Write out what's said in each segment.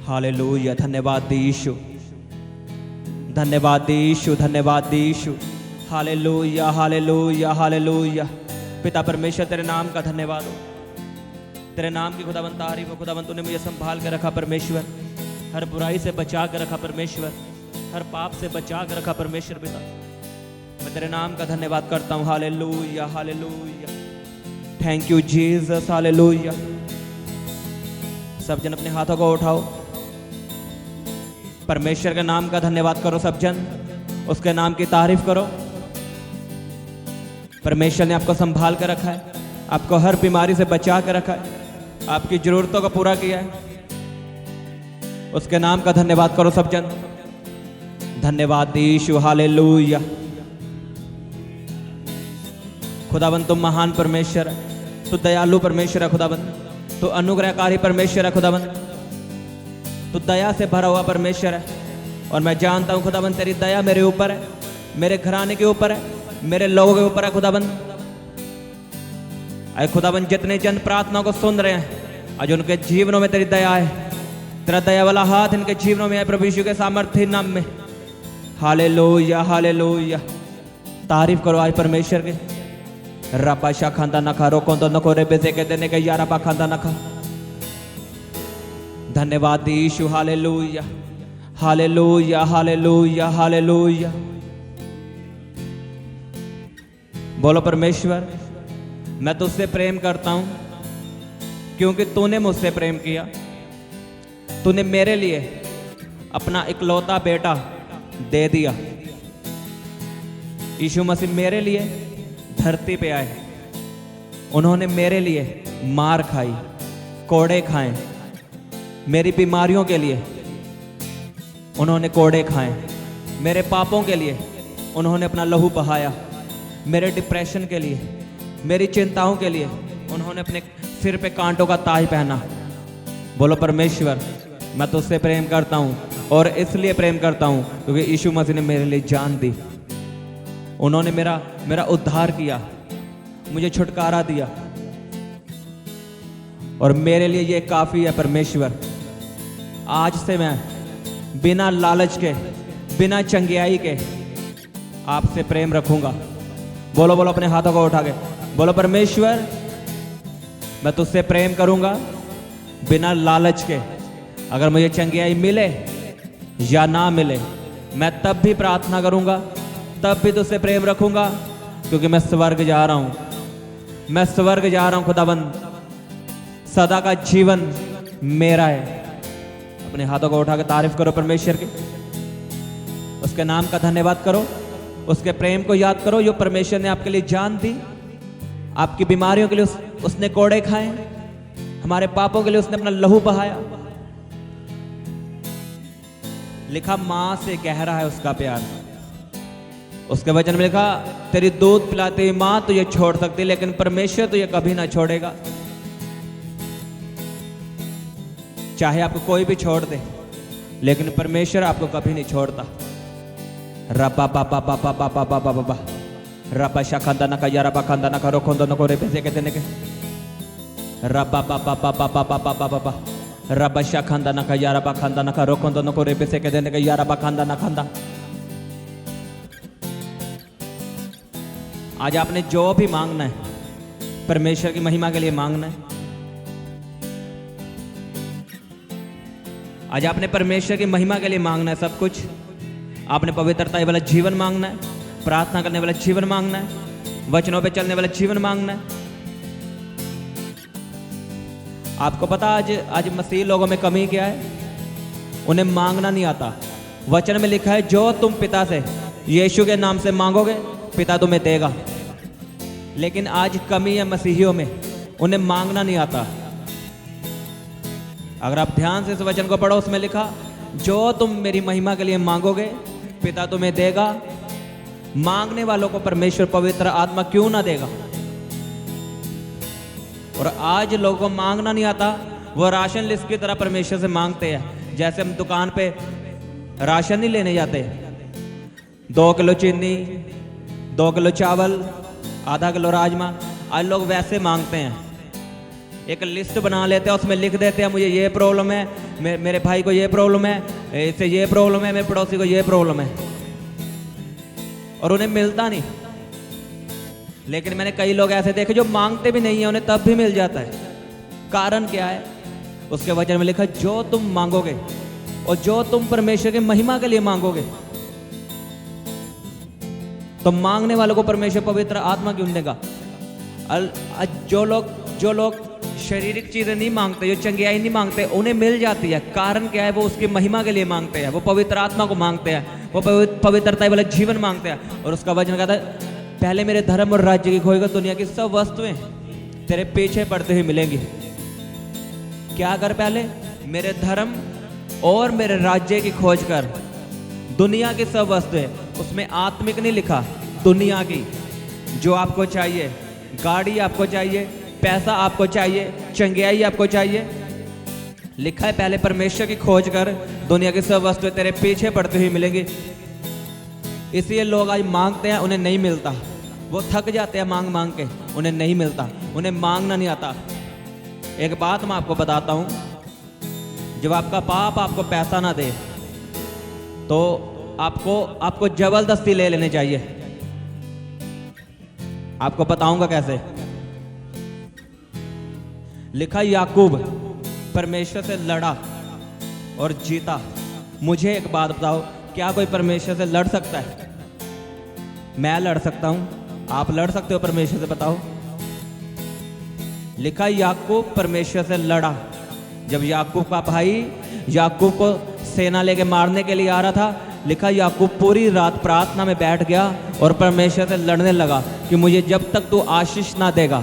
Hallelujah. धन्यवाद यीशु, धन्यवाद यीशु, धन्यवाद यीशु। Hallelujah, hallelujah, hallelujah. पिता परमेश्वर तेरे नाम का धन्यवाद हो, तेरे नाम की खुदावंद तारीफ हो। खुदावंद तूने मुझे संभाल के रखा परमेश्वर, हर बुराई से बचा के रखा परमेश्वर, हर पाप से बचा के रखा परमेश्वर। पिता मैं तेरे नाम का धन्यवाद करता हूँ। Hallelujah, hallelujah. Thank you Jesus, hallelujah. सब जन अपने हाथों को उठाओ, परमेश्वर के नाम का धन्यवाद करो। सब जन उसके नाम की तारीफ करो। परमेश्वर ने आपको संभाल कर रखा है, आपको हर बीमारी से बचा कर रखा है, आपकी जरूरतों को पूरा किया है। उसके नाम का धन्यवाद करो सब जन। धन्यवाद यीशु, हालेलुया। खुदावंद तुम महान परमेश्वर है, तू दयालु परमेश्वर है खुदावंद, तू अनुग्रहकारी परमेश्वर है खुदावंद, तू दया से भरा हुआ परमेश्वर है। और मैं जानता हूं खुदावंद तेरी दया मेरे ऊपर है, मेरे घराने के ऊपर है, मेरे लोगों के ऊपर है खुदावंद। आए खुदावंद जितने जन प्रार्थना को सुन रहे हैं, आज उनके जीवनों में तेरी दया है, तेरा दया वाला हाथ इनके जीवनों में है प्रभु यीशु के सामर्थ्य नाम में। Hallelujah, hallelujah. तारीफ करो आज परमेश्वर के। रपा शा खांदा नखा रोको तो नको रे बेजे के देने के यारा पा खांदा नखा। धन्यवाद यीशु, हालेलुया, हालेलुया, हालेलुया, हालेलुया। बोलो परमेश्वर मैं तुझसे प्रेम करता हूं क्योंकि तूने मुझसे प्रेम किया। तूने मेरे लिए अपना इकलौता बेटा दे दिया। यीशु मसीह मेरे लिए धरती पे आए, उन्होंने मेरे लिए मार खाई, कोड़े खाए, मेरी बीमारियों के लिए उन्होंने कोड़े खाए, मेरे पापों के लिए उन्होंने अपना लहू बहाया, मेरे डिप्रेशन के लिए, मेरी चिंताओं के लिए उन्होंने अपने सिर पे कांटों का ताज पहना। बोलो परमेश्वर मैं तुझसे प्रेम करता हूं, और इसलिए प्रेम करता हूं क्योंकि यीशु मसीह ने मेरे लिए जान दी। उन्होंने मेरा उद्धार किया, मुझे छुटकारा दिया, और मेरे लिए ये काफी है परमेश्वर। आज से मैं बिना लालच के, बिना चंगियाई के आपसे प्रेम रखूंगा। बोलो बोलो अपने हाथों को उठा के बोलो परमेश्वर मैं तुझसे प्रेम करूंगा बिना लालच के। अगर मुझे चंगियाई मिले या ना मिले मैं तब भी प्रार्थना करूंगा, तब भी तुझसे प्रेम रखूंगा, क्योंकि मैं स्वर्ग जा रहा हूं, मैं स्वर्ग जा रहा हूं खुदाबंद। सदा का जीवन मेरा है। अपने हाथों को उठा के तारीफ करो परमेश्वर की, उसके नाम का धन्यवाद करो, उसके प्रेम को याद करो जो परमेश्वर ने आपके लिए जान दी। आपकी बीमारियों के लिए उसने कोड़े खाए, हमारे पापों के लिए उसने अपना लहू बहाया। लिखा मां से गहरा है उसका प्यार। उसके वचन में लिखा तेरी दूध पिलाती हुई मां तुझे छोड़ सकती, लेकिन परमेश्वर तुझे कभी ना छोड़ेगा। चाहे आपको कोई भी छोड़ दे, लेकिन परमेश्वर आपको कभी नहीं छोड़ता। रबा बाबा बाबा बाबा बाबा बाबा रबा शाखंदा नका यारा बाखंदा नका रोखंदा नको रे बेसे के देने के रबा बाबा बाबा बाबा बाबा बाबा रबा शाखंदा नका यारा बाखंदा नका रोखंदा नको रे बेसे के देने के यारा बाखंदा नखंदा। आज आपने जो भी मांगना है परमेश्वर की महिमा के लिए मांगना है। आज आपने परमेश्वर की महिमा के लिए मांगना है सब कुछ। आपने पवित्रता वाला जीवन मांगना है, प्रार्थना करने वाला जीवन मांगना है, वचनों पे चलने वाला जीवन मांगना है। आपको पता आज मसीह लोगों में कमी क्या है? उन्हें मांगना नहीं आता। वचन में लिखा है जो तुम पिता से यीशु के नाम से मांगोगे पिता तुम्हें देगा। लेकिन आज कमी है मसीहियों में, उन्हें मांगना नहीं आता। अगर आप ध्यान से इस वचन को पढ़ो, उसमें लिखा जो तुम मेरी महिमा के लिए मांगोगे पिता तुम्हें देगा। मांगने वालों को परमेश्वर पवित्र आत्मा क्यों ना देगा? और आज लोगों को मांगना नहीं आता, वो राशन लिस्ट की तरह परमेश्वर से मांगते हैं। जैसे हम दुकान पे राशन नहीं लेने जाते, 2 किलो चीनी, 2 किलो चावल, आधा किलो राजमा, आज लोग वैसे मांगते हैं। एक लिस्ट बना लेते हैं, उसमें लिख देते हैं मुझे ये प्रॉब्लम है, मेरे भाई को ये प्रॉब्लम है, इससे ये प्रॉब्लम है, मेरे पड़ोसी को ये प्रॉब्लम है, और उन्हें मिलता नहीं। लेकिन मैंने कई लोग ऐसे देखे जो मांगते भी नहीं है, उन्हें तब भी मिल जाता है। कारण क्या है? उसके वचन में लिखा, जो तुम मांगोगे और जो तुम परमेश्वर की महिमा के लिए मांगोगे, तो मांगने वालों को परमेश्वर पवित्र आत्मा क्यों देगा? जो लोग शारीरिक चीजें नहीं मांगते, जो चंगियाई नहीं मांगते, उन्हें मिल जाती है। कारण क्या है? वो उसकी महिमा के लिए मांगते हैं, वो पवित्र आत्मा को मांगते हैं, वो पवित्रता वाला जीवन मांगते हैं। और उसका वचन कहता है, पहले मेरे धर्म और राज्य की खोज कर, दुनिया की सब वस्तुएं तेरे पीछे पड़ते हुए मिलेंगी। क्या कर? पहले मेरे धर्म और मेरे राज्य की खोज कर, दुनिया की सब वस्तुएं, उसमें आत्मिक नहीं लिखा, दुनिया की, जो आपको चाहिए, गाड़ी आपको चाहिए, पैसा आपको चाहिए, चंगियाई आपको चाहिए, लिखा है पहले परमेश्वर की खोज कर, दुनिया की सब वस्तुएं तेरे पीछे पड़ती हुई मिलेंगी। इसलिए लोग आज मांगते हैं, उन्हें नहीं मिलता। वो थक जाते हैं मांग मांग के, उन्हें नहीं मिलता, उन्हें मांगना नहीं आता। एक बात मैं आपको बताता हूं, जब आपका बाप आपको पैसा ना दे तो आपको जबरदस्ती ले लेने चाहिए। आपको बताऊंगा कैसे। लिखा, याकूब परमेश्वर से लड़ा और जीता। मुझे एक बात बताओ, क्या कोई परमेश्वर से लड़ सकता है? मैं लड़ सकता हूं, आप लड़ सकते हो परमेश्वर से? बताओ। लिखा, याकूब परमेश्वर से लड़ा। जब याकूब का भाई याकूब को सेना लेके मारने के लिए आ रहा था, लिखा याकूब पूरी रात प्रार्थना में बैठ गया और परमेश्वर से लड़ने लगा कि मुझे जब तक तू आशीष ना देगा,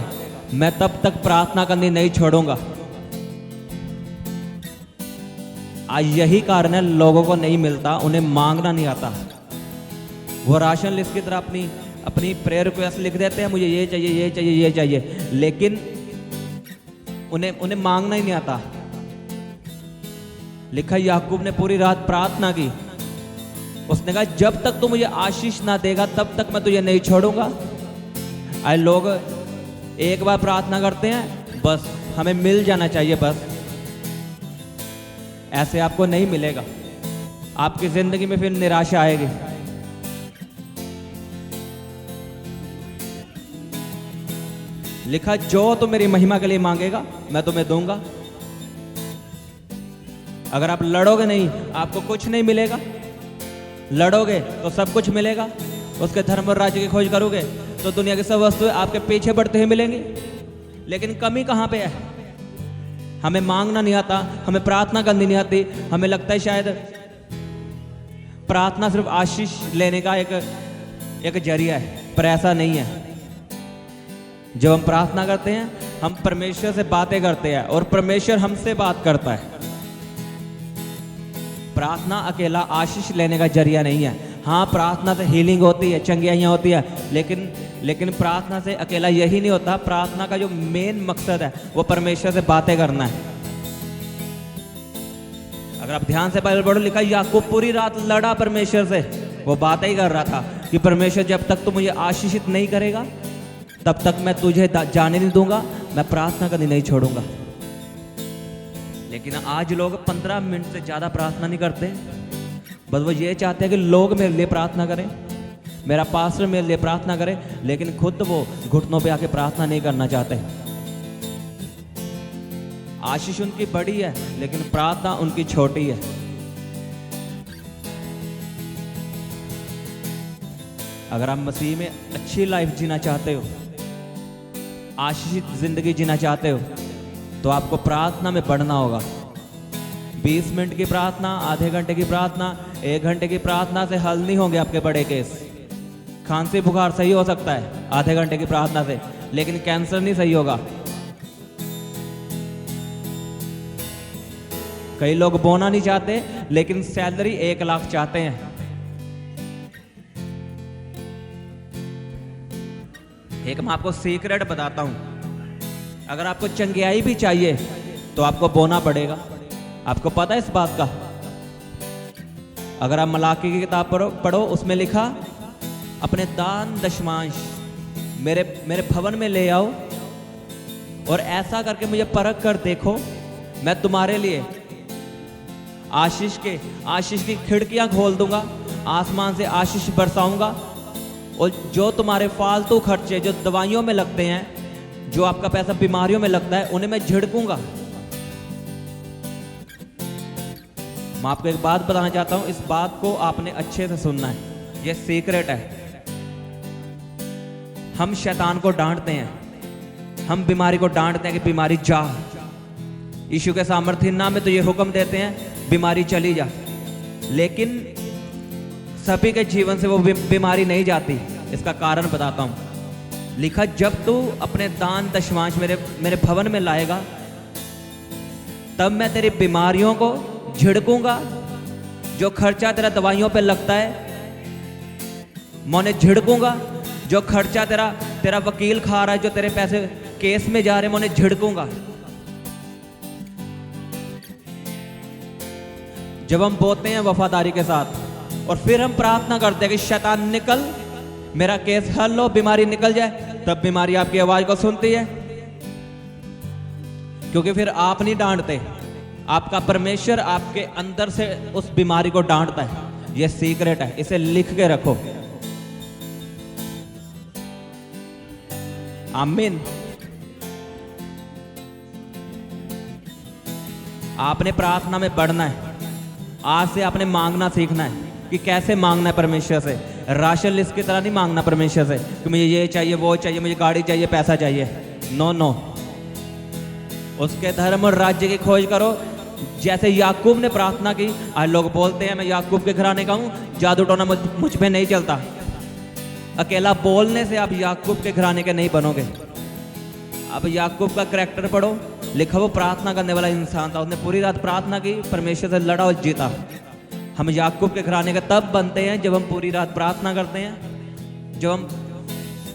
मैं तब तक प्रार्थना करनी नहीं छोड़ूंगा। आज यही कारण है लोगों को नहीं मिलता, उन्हें मांगना नहीं आता। वो राशन लिस्ट की तरह अपनी प्रेयर रिक्वेस्ट लिख देते हैं, मुझे ये चाहिए, ये चाहिए, ये चाहिए, लेकिन उन्हें मांगना ही नहीं आता। लिखा, याकूब ने पूरी रात प्रार्थना की। उसने कहा, जब तक तू मुझे आशीष ना देगा तब तक मैं तुझे नहीं छोड़ूंगा। आज लोग एक बार प्रार्थना करते हैं, बस हमें मिल जाना चाहिए, बस। ऐसे आपको नहीं मिलेगा, आपकी जिंदगी में फिर निराशा आएगी। लिखा, जो तुम मेरी महिमा के लिए मांगेगा मैं तुम्हें दूंगा। अगर आप लड़ोगे नहीं, आपको कुछ नहीं मिलेगा। लड़ोगे तो सब कुछ मिलेगा। उसके धर्म और राज्य की खोज करोगे तो दुनिया की सब वस्तुएं आपके पीछे बढ़ते हुए मिलेंगी। लेकिन कमी कहाँ पे है? हमें मांगना नहीं आता, हमें प्रार्थना करनी नहीं आती। हमें लगता है शायद प्रार्थना सिर्फ आशीष लेने का एक जरिया है, पर ऐसा नहीं है। जब हम प्रार्थना करते हैं, हम परमेश्वर से बातें करते हैं और परमेश्वर हमसे बात करता है। प्रार्थना अकेला आशीष लेने का जरिया नहीं है। हाँ, प्रार्थना से हीलिंग होती है, चंगियाइयाँ होती है, लेकिन प्रार्थना से अकेला यही नहीं होता। प्रार्थना का जो मेन मकसद है वो परमेश्वर से बातें करना है। अगर आप ध्यान से बाइबल पढ़ो, लिखा याकूब पूरी रात लड़ा परमेश्वर से। वो बातें ही कर रहा था कि परमेश्वर जब तक तू मुझे आशीषित नहीं करेगा तब तक मैं तुझे जाने नहीं दूंगा, मैं प्रार्थना करनी नहीं छोड़ूंगा। लेकिन आज लोग 15 मिनट से ज़्यादा प्रार्थना नहीं करते। बस वो ये चाहते हैं कि लोग मेरे लिए प्रार्थना करें, मेरा पास्टर मेरे लिए प्रार्थना करे, लेकिन खुद वो घुटनों पे आके प्रार्थना नहीं करना चाहते। आशीष उनकी बड़ी है लेकिन प्रार्थना उनकी छोटी है। अगर आप मसीह में अच्छी लाइफ जीना चाहते हो, आशीषित जिंदगी जीना चाहते हो, तो आपको प्रार्थना में बढ़ना होगा। 20 मिनट की प्रार्थना, आधे घंटे की प्रार्थना, 1 घंटे की प्रार्थना से हल नहीं होंगे आपके बड़े केस। खांसी बुखार सही हो सकता है आधे घंटे की प्रार्थना से, लेकिन कैंसर नहीं सही होगा। कई लोग बोना नहीं चाहते लेकिन सैलरी 1 लाख चाहते हैं। एक मैं आपको सीक्रेट बताता हूं, अगर आपको चंगियाई भी चाहिए तो आपको बोना पड़ेगा। आपको पता है इस बात का? अगर आप मलाकी की किताब पढ़ो, उसमें लिखा अपने दान दशमांश मेरे भवन में ले आओ और ऐसा करके मुझे परख कर देखो, मैं तुम्हारे लिए आशीष की खिड़कियां खोल दूंगा, आसमान से आशीष बरसाऊंगा, और जो तुम्हारे फालतू खर्चे जो दवाइयों में लगते हैं, जो आपका पैसा बीमारियों में लगता है, उन्हें मैं झिड़कूंगा। मैं आपको एक बात बताना चाहता हूं, इस बात को आपने अच्छे से सुनना है, ये सीक्रेट है। हम शैतान को डांटते हैं, हम बीमारी को डांटते हैं कि बीमारी जा। यीशु के सामर्थ्य नाम में तो ये हुक्म देते हैं बीमारी चली जा, लेकिन सभी के जीवन से वो बीमारी नहीं जाती। इसका कारण बताता हूं। लिखा, जब तू अपने दान दशमांश मेरे भवन में लाएगा, तब मैं तेरी बीमारियों को झिड़कूंगा। जो खर्चा तेरा दवाइयों पे लगता है, मैं उन्हें झिड़कूंगा। जो खर्चा तेरा वकील खा रहा है, जो तेरे पैसे केस में जा रहे, मैं उन्हें झिड़कूंगा। जब हम बोते हैं वफादारी के साथ और फिर हम प्रार्थना करते हैं कि शैतान निकल, मेरा केस हल हो, बीमारी निकल जाए, तब बीमारी आपकी आवाज को सुनती है, क्योंकि फिर आप नहीं डांटते, आपका परमेश्वर आपके अंदर से उस बीमारी को डांटता है। यह सीक्रेट है, इसे लिख के रखो। आमीन। आपने प्रार्थना में बढ़ना है। आज से आपने मांगना सीखना है कि कैसे मांगना है परमेश्वर से। राशन लिस्ट की तरह नहीं मांगना परमेश्वर से कि मुझे ये चाहिए, वो चाहिए, मुझे गाड़ी चाहिए, पैसा चाहिए। नो नो, उसके धर्म और राज्य की खोज करो। जैसे याकूब ने प्रार्थना की। आज लोग बोलते हैं मैं याकूब के घराने का हूं, जादू टोना मुझ पे नहीं चलता। अकेला बोलने से आप याकूब के घराने के नहीं बनोगे। अब याकूब का करैक्टर पढ़ो, लिखा वो प्रार्थना करने वाला इंसान था, उसने पूरी रात प्रार्थना की, परमेश्वर से लड़ा और जीता। हम याकूब के घराने के तब बनते हैं जब हम पूरी रात प्रार्थना करते हैं, जब हम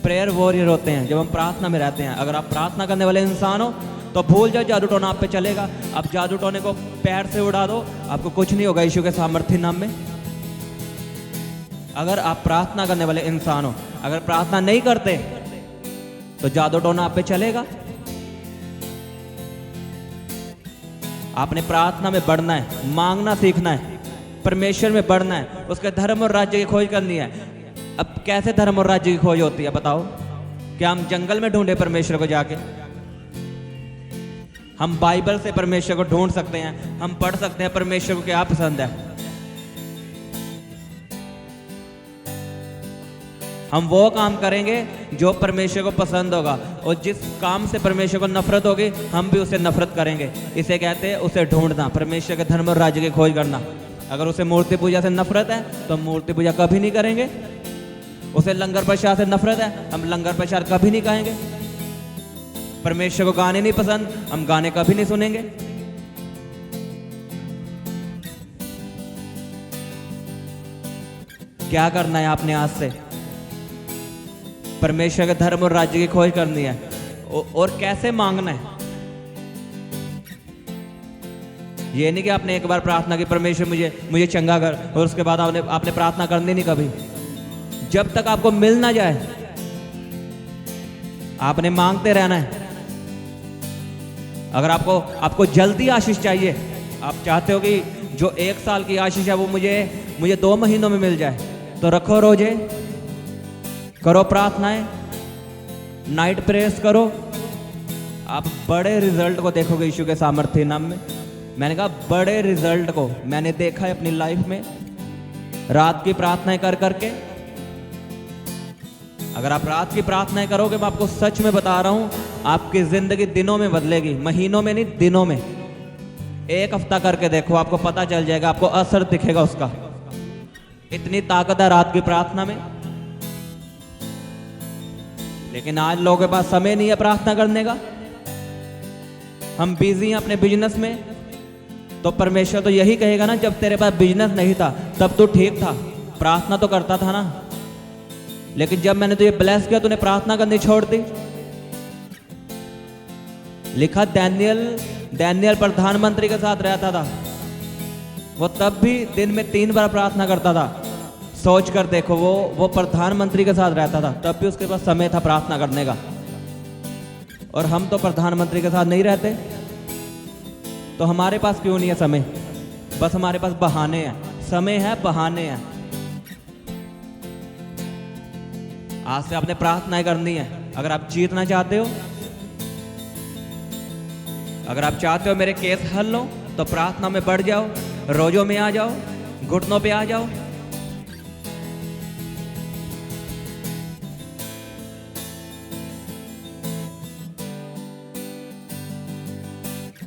प्रेयर वॉरियर होते हैं, जब हम प्रार्थना में रहते हैं। अगर आप प्रार्थना करने वाले इंसान हो तो भूल जाओ जादू टोना आप पे चलेगा। आप जादू टोने को पैर से उड़ा दो, आपको कुछ नहीं होगा यीशु के सामर्थ्य नाम में। अगर आप प्रार्थना करने वाले इंसान हो, अगर प्रार्थना नहीं करते तो जादू टोना आप पे चलेगा। आपने प्रार्थना में बढ़ना है, मांगना सीखना है, परमेश्वर में बढ़ना है, उसके धर्म और राज्य की खोज करनी है। अब कैसे धर्म और राज्य की खोज होती है बताओ? क्या हम जंगल में ढूंढे परमेश्वर को जाके? हम बाइबल से परमेश्वर को ढूंढ सकते हैं, हम पढ़ सकते हैं परमेश्वर को क्या पसंद है। हम वो काम करेंगे जो परमेश्वर को पसंद होगा, और जिस काम से परमेश्वर को नफरत होगी हम भी उसे नफरत करेंगे। इसे कहते हैं उसे ढूंढना, परमेश्वर के धर्म और राज्य की खोज करना। अगर उसे मूर्ति पूजा से नफरत है तो हम मूर्ति पूजा कभी नहीं करेंगे। उसे लंगर प्रसाद से नफरत है, हम लंगर प्रसाद कभी नहीं खाएंगे। परमेश्वर को गाने नहीं पसंद, हम गाने कभी नहीं सुनेंगे। क्या करना है आपने आज से? परमेश्वर के धर्म और राज्य की खोज करनी है। और कैसे मांगना है? ये नहीं कि आपने एक बार प्रार्थना की परमेश्वर मुझे चंगा कर, और उसके बाद आपने प्रार्थना करनी नहीं कभी। जब तक आपको मिल ना जाए आपने मांगते रहना है। अगर आपको जल्दी आशीष चाहिए, आप चाहते हो कि जो 1 साल की आशीष है वो मुझे 2 महीनों में मिल जाए, तो रखो रोजे, करो प्रार्थनाएं, नाइट प्रेयर्स करो, आप बड़े रिजल्ट को देखोगे यीशु के सामर्थ्य नाम में। मैंने कहा बड़े रिजल्ट को मैंने देखा है अपनी लाइफ में, रात की प्रार्थनाएं कर करके। अगर आप रात की प्रार्थनाएं करोगे, मैं आपको सच में बता रहा हूं, आपकी जिंदगी दिनों में बदलेगी, महीनों में नहीं, दिनों में। 1 हफ्ता करके देखो, आपको पता चल जाएगा, आपको असर दिखेगा उसका। इतनी ताकत है रात की प्रार्थना में। लेकिन आज लोगों के पास समय नहीं है प्रार्थना करने का, हम बिजी हैं अपने बिजनेस में। तो परमेश्वर तो यही कहेगा ना, जब तेरे पास बिजनेस नहीं था तब तो ठीक था, प्रार्थना तो करता था ना, लेकिन जब मैंने तुझे ब्लेस किया तूने प्रार्थना करनी छोड़ दी। लिखा डैनियल प्रधानमंत्री के साथ रहता था, वो तब भी दिन में 3 बार प्रार्थना करता था। सोच कर देखो, वो प्रधानमंत्री के साथ रहता था, तब भी उसके पास समय था प्रार्थना करने का। और हम तो प्रधानमंत्री के साथ नहीं रहते, तो हमारे पास क्यों नहीं है समय? बस हमारे पास बहाने हैं, समय है, बहाने हैं। आज से आपने प्रार्थनाएं करनी है। अगर आप जीतना चाहते हो, अगर आप चाहते हो मेरे केस हल हो, तो प्रार्थना में बढ़ जाओ, रोजों में आ जाओ, घुटनों पे आ जाओ।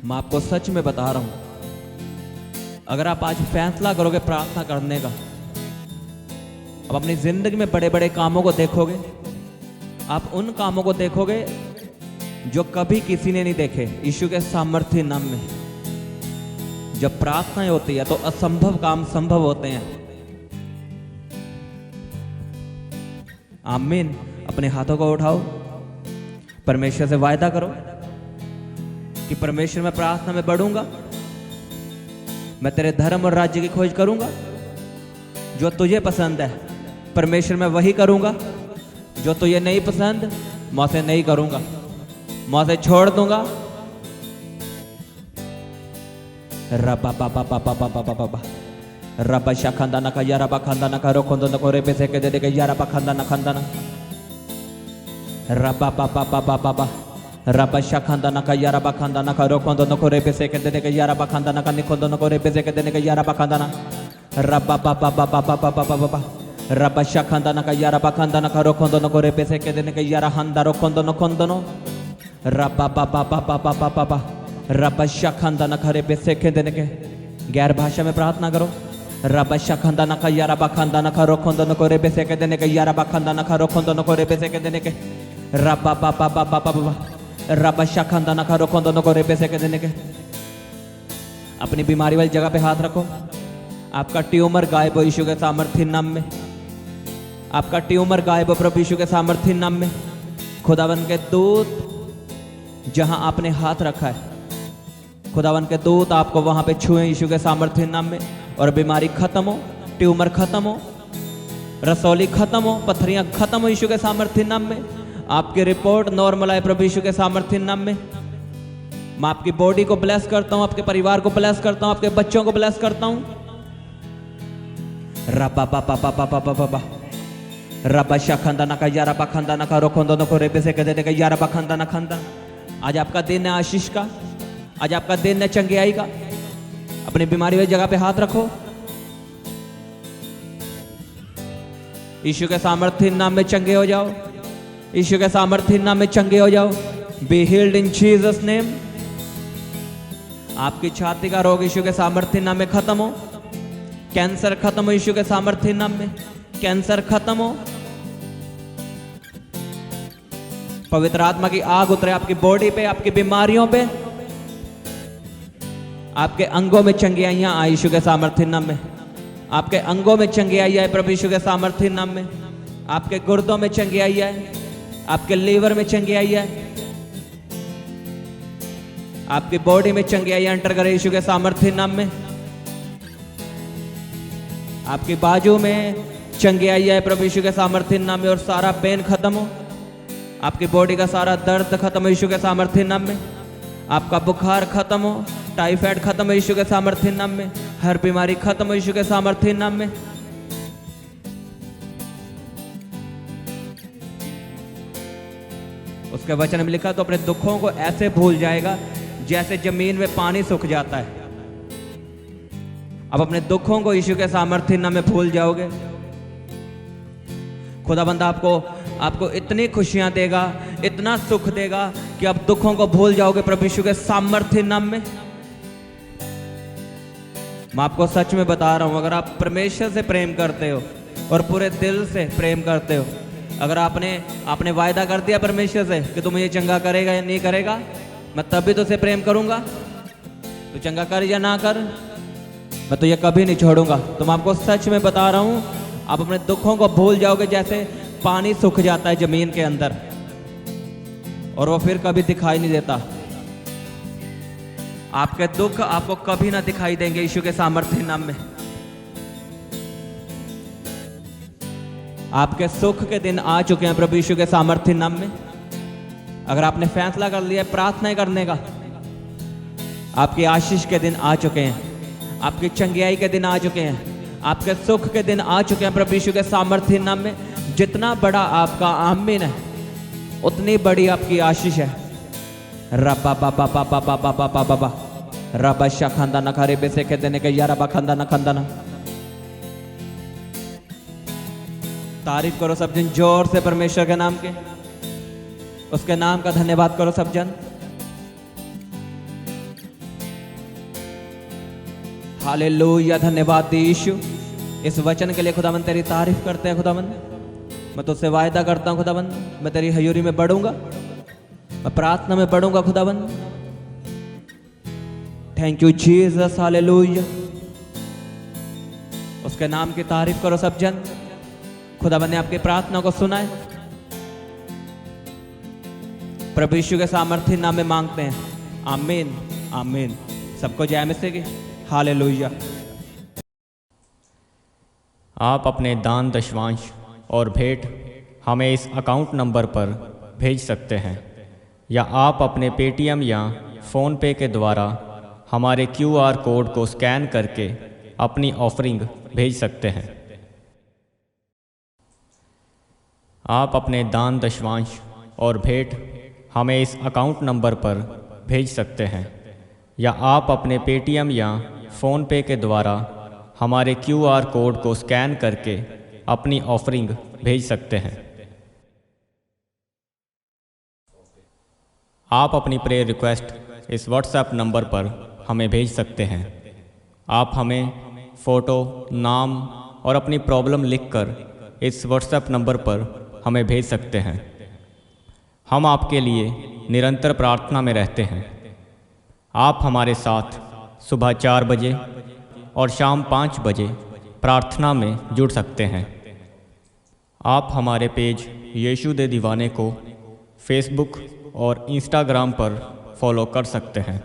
मैं आपको सच में बता रहा हूं, अगर आप आज फैसला करोगे प्रार्थना करने का, आप अपनी जिंदगी में बड़े बड़े कामों को देखोगे। आप उन कामों को देखोगे जो कभी किसी ने नहीं देखे। यीशु के सामर्थ्य नाम में जब प्रार्थनाएं होती है तो असंभव काम संभव होते हैं। आमीन। अपने हाथों को उठाओ, परमेश्वर से वायदा करो कि परमेश्वर मैं प्रार्थना में बढ़ूंगा, मैं तेरे धर्म और राज्य की खोज करूंगा। जो तुझे पसंद है परमेश्वर मैं वही करूंगा, जो तुझे नहीं पसंद मैं उसे नहीं करूंगा, मैं उसे छोड़ दूंगा। रबा बाबा बाबा बाबा बाबा रबा शाखंदा ना का यारा बखंदा ना करो खोंदो न कोरे पे से के दे के यारा बखंदा ना खंदा ना रबा बाबा बाबा बाबा रबा शाखंदा ना का यारा बखंदा ना करो खोंदो न कोरे पे से के दे के यारा बखंदा ना का निखोंदो न कोरे पे से के दे के यारा बखंदा ना रबा बाबा बाबा बाबा बाबा रबा शाखंदा ना का यारा बखंदा ना करो खोंदो न कोरे पे से के दे के यारा हंदा रो खोंदो न रबा बाबा बाबा बाबा बाबा रबा शाखंदा ना खरे पे से के दे के गैर भाषा में प्रार्थना करो। रबा शाखंदा ना का यारा बखंदा ना करो खोंदो न कोरे पे से के दे के यारा बखंदा ना करो खोंदो न कोरे पे से के दे के रबा बाबा बाबा बाबा रबा शाखंदा ना करो खोंदो न कोरे पे से के दे के। अपनी बीमारी वाली जगह पे हाथ रखो। आपका ट्यूमर गायब हो यीशु के सामर्थ्य नाम में। आपका ट्यूमर गायब हो प्रभु यीशु के सामर्थ्य नाम में। खुदावन के दूत जहां आपने हाथ रखा है, खुदावन के दूत आपको वहां पे छुए यीशु के सामर्थ्य नाम में, और बीमारी खत्म हो, ट्यूमर खत्म हो, रसौली खत्म हो, पथरियां खत्म हो यीशु के सामर्थ्य नाम में। आपकी रिपोर्ट नॉर्मल आए प्रभु यीशु के सामर्थ्य नाम में। मैं आपकी बॉडी को ब्लेस करता हूं, आपके परिवार को ब्लेस करता हूं, आपके बच्चों को ब्लेस करता हूं। रबा बाबा बाबा बाबा बाबा रबा शाखंदा ना का यारा बखंदा ना का रोखंदो न को रेबे से के दे के यारा बखंदा ना खंदा। आज आपका दिन है आशीष का, आज आपका दिन है चंगियाई का। अपनी बीमारी वाली जगह पे हाथ रखो। यीशु के सामर्थ्य नाम में चंगे हो जाओ। यीशु के सामर्थ्य नाम में चंगे हो जाओ। Be healed in Jesus name. आपकी छाती का रोग यीशु के सामर्थ्य नाम में खत्म हो। कैंसर खत्म हो यीशु के सामर्थ्य नाम में। कैंसर खत्म हो। पवित्र आत्मा की आग उतरे आपकी बॉडी पे, आपकी बीमारियों पे, आपके अंगों में चंगियाइयां आए यीशु के सामर्थ्य नाम में। आपके अंगों में चंगियाई आए प्रभु यीशु के सामर्थ्य नाम में। आपके गुर्दों में चंगियाई आए, आपके लीवर में चंगियाई आए, आपकी बॉडी में चंगियाई एंटर करे यीशु के सामर्थ्य नाम में। आपकी बाजू में चंगियाई आए प्रभु यीशु के सामर्थ्य नाम में, और सारा पेन खत्म हो। आपकी बॉडी का सारा दर्द खत्म हो यीशु के सामर्थ्य नाम में। आपका बुखार खत्म हो, टाइफाइड खत्म हो यीशु के सामर्थ्य नाम में। हर बीमारी खत्म हो यीशु के सामर्थ्य नाम में। उसके वचन में लिखा, तो अपने दुखों को ऐसे भूल जाएगा जैसे जमीन में पानी सूख जाता है। अब अपने दुखों को यीशु के सामर्थ्य नाम में भूल जाओगे। खुदाबंद आपको इतनी खुशियां देगा, इतना सुख देगा कि आप दुखों को भूल जाओगे प्रभु यीशु के सामर्थ्य नाम में। मैं आपको सच में बता रहा हूं, अगर आप परमेश्वर से प्रेम करते हो और पूरे दिल से प्रेम करते हो, अगर आपने वायदा कर दिया परमेश्वर से कि तू मुझे चंगा करेगा या नहीं करेगा, मैं तभी तुझसे प्रेम करूंगा। तू चंगा कर या ना कर, मैं तुझे कभी नहीं छोड़ूंगा। तो मैं आपको सच में बता रहा हूं, आप अपने दुखों को भूल जाओगे जैसे पानी सूख जाता है जमीन के अंदर, और वो फिर कभी दिखाई नहीं देता। आपके दुख आपको कभी ना दिखाई देंगे यीशु के सामर्थ्य नाम में। आपके सुख के दिन आ चुके हैं प्रभु यीशु के सामर्थ्य नाम में। अगर आपने फैसला कर लिया प्रार्थना करने का, आपकी आशीष के दिन आ चुके हैं, आपकी चंगियाई के दिन आ चुके हैं, आपके सुख के दिन आ चुके हैं प्रभु यीशु के सामर्थ्य नाम में। जितना बड़ा आपका आमीन है उतनी बड़ी आपकी आशीष है। रबा बाबा बाबा बाबा बाबा बाबा रबा शाखंदा न खरे बेसे के देने के यारा बखंदा न खंदा न। तारीफ करो सब जन जोर से परमेश्वर के नाम के, उसके नाम का धन्यवाद करो सब जन। हालेलुया, धन्यवाद यीशु इस वचन के लिए। खुदावंद तेरी तारीफ करते हैं खुदावंद। मैं तुझसे वायदा करता हूं खुदावंद, मैं तेरी हजूरी में बढ़ूंगा, मैं प्रार्थना में बढ़ूंगा खुदावंद। Thank you Jesus, hallelujah. उसके नाम की तारीफ करो सब जन। खुदावंद ने आपकी प्रार्थना को सुना है। प्रभु यीशु के सामर्थ्य नाम में मांगते हैं, आमीन आमीन। सबको जय मसीह की, हालेलुया। आप अपने दान दशवांश और भेंट हमें इस अकाउंट नंबर पर भेज सकते हैं, या आप अपने पेटीएम या फ़ोन पे के द्वारा हमारे QR कोड को स्कैन करके अपनी ऑफरिंग भेज सकते हैं। आप अपने दान दशवांश और भेंट हमें इस अकाउंट नंबर पर भेज सकते हैं, या आप अपने पेटीएम या फ़ोन पे के द्वारा हमारे QR कोड को स्कैन करके अपनी ऑफरिंग भेज सकते हैं। आप अपनी प्रेयर रिक्वेस्ट इस व्हाट्सएप नंबर पर हमें भेज सकते हैं। आप हमें फ़ोटो, नाम और अपनी प्रॉब्लम लिखकर इस व्हाट्सएप नंबर पर हमें भेज सकते हैं। हम आपके लिए निरंतर प्रार्थना में रहते हैं। आप हमारे साथ सुबह 4 बजे और शाम 5 बजे प्रार्थना में जुड़ सकते हैं। आप हमारे पेज यीशु दे दीवाने को फेसबुक और इंस्टाग्राम पर फॉलो कर सकते हैं।